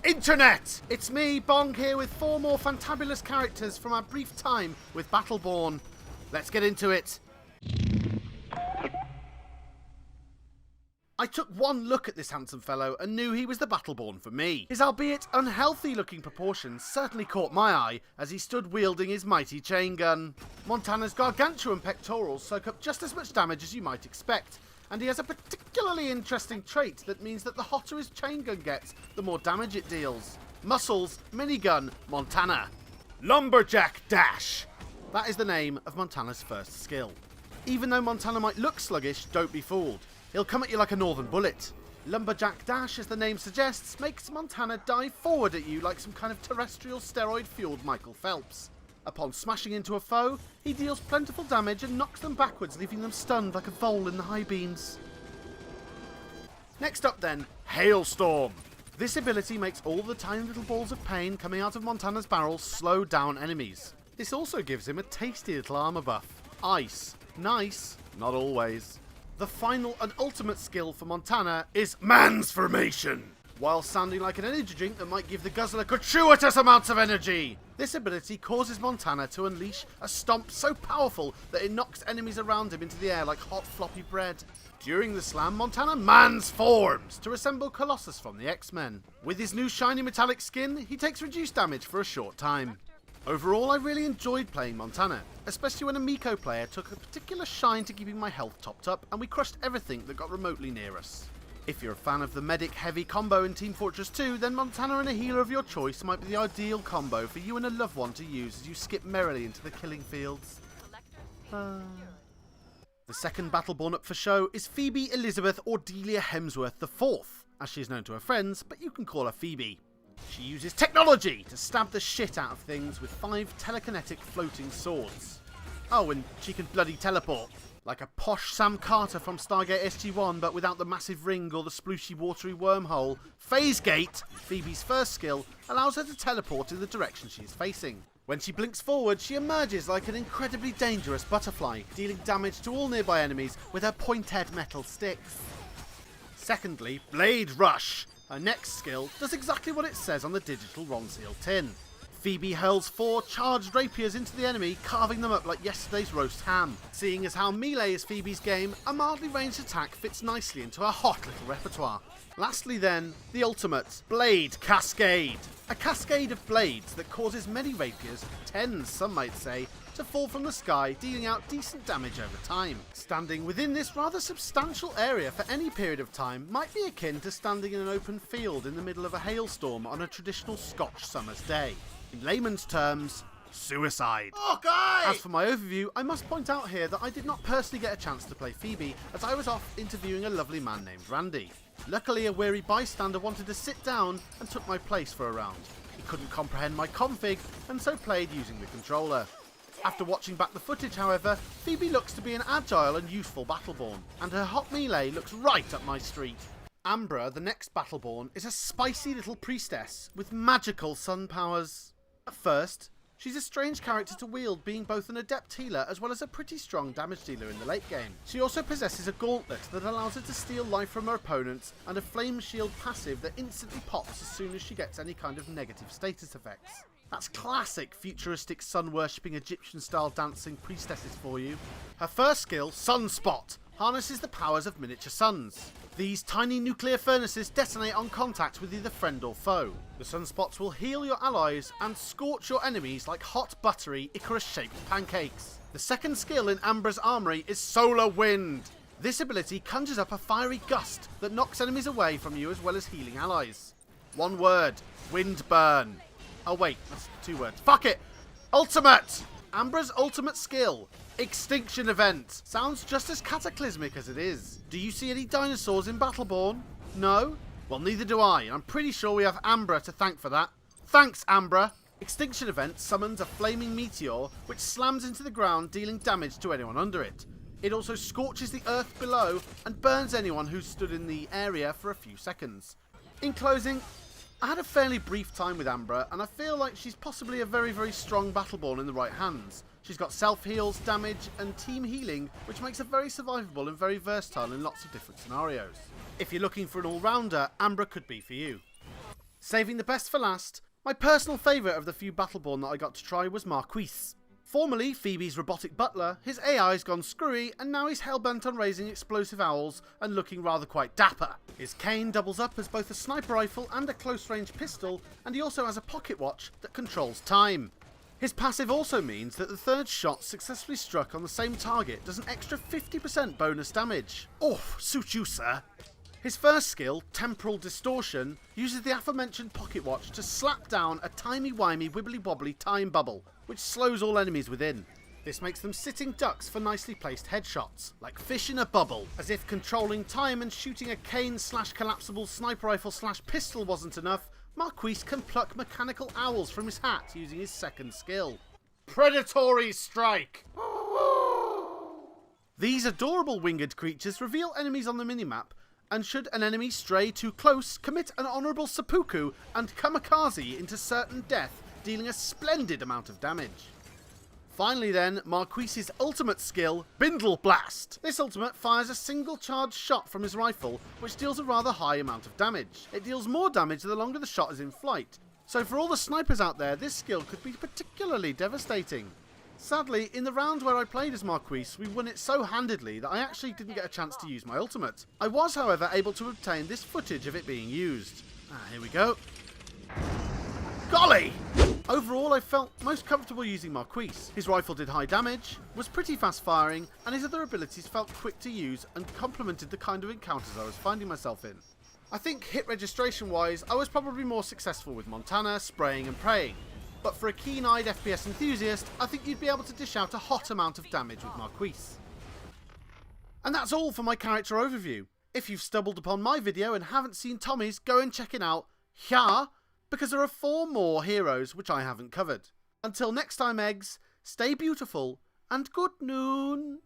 Internet! It's me, Bong, here with 4 more fantabulous characters from our brief time with Battleborn. Let's get into it. I took one look at this handsome fellow and knew he was the Battleborn for me. His albeit unhealthy looking proportions certainly caught my eye as he stood wielding his mighty chain gun. Montana's gargantuan pectorals soak up just as much damage as you might expect, and he has a particularly interesting trait that means that the hotter his chain gun gets, the more damage it deals. Muscles, minigun, Montana. Lumberjack Dash! That is the name of Montana's first skill. Even though Montana might look sluggish, don't be fooled. He'll come at you like a northern bullet. Lumberjack Dash, as the name suggests, makes Montana dive forward at you like some kind of terrestrial steroid-fueled Michael Phelps. Upon smashing into a foe, he deals plentiful damage and knocks them backwards, leaving them stunned like a vole in the high beams. Next up then, Hailstorm. This ability makes all the tiny little balls of pain coming out of Montana's barrel slow down enemies. This also gives him a tasty little armor buff. Ice. Nice. Not always. The final and ultimate skill for Montana is Mansformation. While sounding like an energy drink that might give the guzzler gratuitous amounts of energy. This ability causes Montana to unleash a stomp so powerful that it knocks enemies around him into the air like hot floppy bread. During the slam, Montana mansforms to resemble Colossus from the X-Men. With his new shiny metallic skin, he takes reduced damage for a short time. Overall, I really enjoyed playing Montana, especially when a Miko player took a particular shine to keeping my health topped up and we crushed everything that got remotely near us. If you're a fan of the medic-heavy combo in Team Fortress 2, then Montana and a healer of your choice might be the ideal combo for you and a loved one to use as you skip merrily into the killing fields. The second Battleborn up for show is Phoebe Elizabeth Ordelia Hemsworth IV, as she is known to her friends, but you can call her Phoebe. She uses technology to stab the shit out of things with 5 telekinetic floating swords. Oh, and she can bloody teleport. Like a posh Sam Carter from Stargate SG-1, but without the massive ring or the splooshy watery wormhole. Phase Gate, Phoebe's first skill, allows her to teleport in the direction she is facing. When she blinks forward, she emerges like an incredibly dangerous butterfly, dealing damage to all nearby enemies with her pointed metal sticks. Secondly, Blade Rush. Her next skill does exactly what it says on the digital Ronseal tin. Phoebe hurls 4 charged rapiers into the enemy, carving them up like yesterday's roast ham. Seeing as how melee is Phoebe's game, a mildly ranged attack fits nicely into her hot little repertoire. Lastly then, the ultimate, Blade Cascade. A cascade of blades that causes many rapiers, tens some might say, to fall from the sky, dealing out decent damage over time. Standing within this rather substantial area for any period of time might be akin to standing in an open field in the middle of a hailstorm on a traditional Scotch summer's day. In layman's terms, suicide. Okay. As for my overview, I must point out here that I did not personally get a chance to play Phoebe, as I was off interviewing a lovely man named Randy. Luckily, a weary bystander wanted to sit down and took my place for a round. He couldn't comprehend my config, and so played using the controller. After watching back the footage, however, Phoebe looks to be an agile and useful Battleborn, and her hot melee looks right up my street. Ambra, the next Battleborn, is a spicy little priestess with magical sun powers. At first, she's a strange character to wield, being both an adept healer as well as a pretty strong damage dealer in the late game. She also possesses a gauntlet that allows her to steal life from her opponents and a flame shield passive that instantly pops as soon as she gets any kind of negative status effects. That's classic futuristic sun-worshipping Egyptian-style dancing priestesses for you. Her first skill, Sunspot, harnesses the powers of miniature suns. These tiny nuclear furnaces detonate on contact with either friend or foe. The sunspots will heal your allies and scorch your enemies like hot, buttery, Icarus-shaped pancakes. The second skill in Ambra's armory is Solar Wind. This ability conjures up a fiery gust that knocks enemies away from you as well as healing allies. One word, Wind Burn. Oh wait, that's 2 words. Fuck it! Ultimate! Ambra's ultimate skill, Extinction Event. Sounds just as cataclysmic as it is. Do you see any dinosaurs in Battleborn? No? Well, neither do I, and I'm pretty sure we have Ambra to thank for that. Thanks, Ambra! Extinction Event summons a flaming meteor, which slams into the ground, dealing damage to anyone under it. It also scorches the earth below, and burns anyone who's stood in the area for a few seconds. In closing, I had a fairly brief time with Ambra, and I feel like she's possibly a very, very strong Battleborn in the right hands. She's got self-heals, damage, and team healing, which makes her very survivable and very versatile in lots of different scenarios. If you're looking for an all-rounder, Ambra could be for you. Saving the best for last, my personal favourite of the few Battleborn that I got to try was Marquice. Formerly Phoebe's robotic butler, his AI's gone screwy and now he's hellbent on raising explosive owls and looking rather quite dapper. His cane doubles up as both a sniper rifle and a close-range pistol, and he also has a pocket watch that controls time. His passive also means that the third shot successfully struck on the same target does an extra 50% bonus damage. Oh, suit you, sir. His first skill, Temporal Distortion, uses the aforementioned pocket watch to slap down a timey-wimey wibbly-wobbly time bubble, which slows all enemies within. This makes them sitting ducks for nicely placed headshots, like fish in a bubble. As if controlling time and shooting a cane/collapsible sniper rifle/pistol wasn't enough, Marquice can pluck mechanical owls from his hat using his second skill. Predatory Strike! These adorable winged creatures reveal enemies on the minimap, and should an enemy stray too close, commit an honourable seppuku and kamikaze into certain death, dealing a splendid amount of damage. Finally then, Marquice's ultimate skill, Bindle Blast. This ultimate fires a single charged shot from his rifle, which deals a rather high amount of damage. It deals more damage the longer the shot is in flight, so for all the snipers out there, this skill could be particularly devastating. Sadly, in the round where I played as Marquice, we won it so handedly that I actually didn't get a chance to use my ultimate. I was, however, able to obtain this footage of it being used. Here we go. Golly! Overall, I felt most comfortable using Marquice. His rifle did high damage, was pretty fast firing, and his other abilities felt quick to use and complemented the kind of encounters I was finding myself in. I think hit registration wise, I was probably more successful with Montana, spraying and praying. But for a keen-eyed FPS enthusiast, I think you'd be able to dish out a hot amount of damage with Marquice. And that's all for my character overview. If you've stumbled upon my video and haven't seen Tommy's, go and check it out, yeah, because there are 4 more heroes which I haven't covered. Until next time, eggs, stay beautiful and good noon.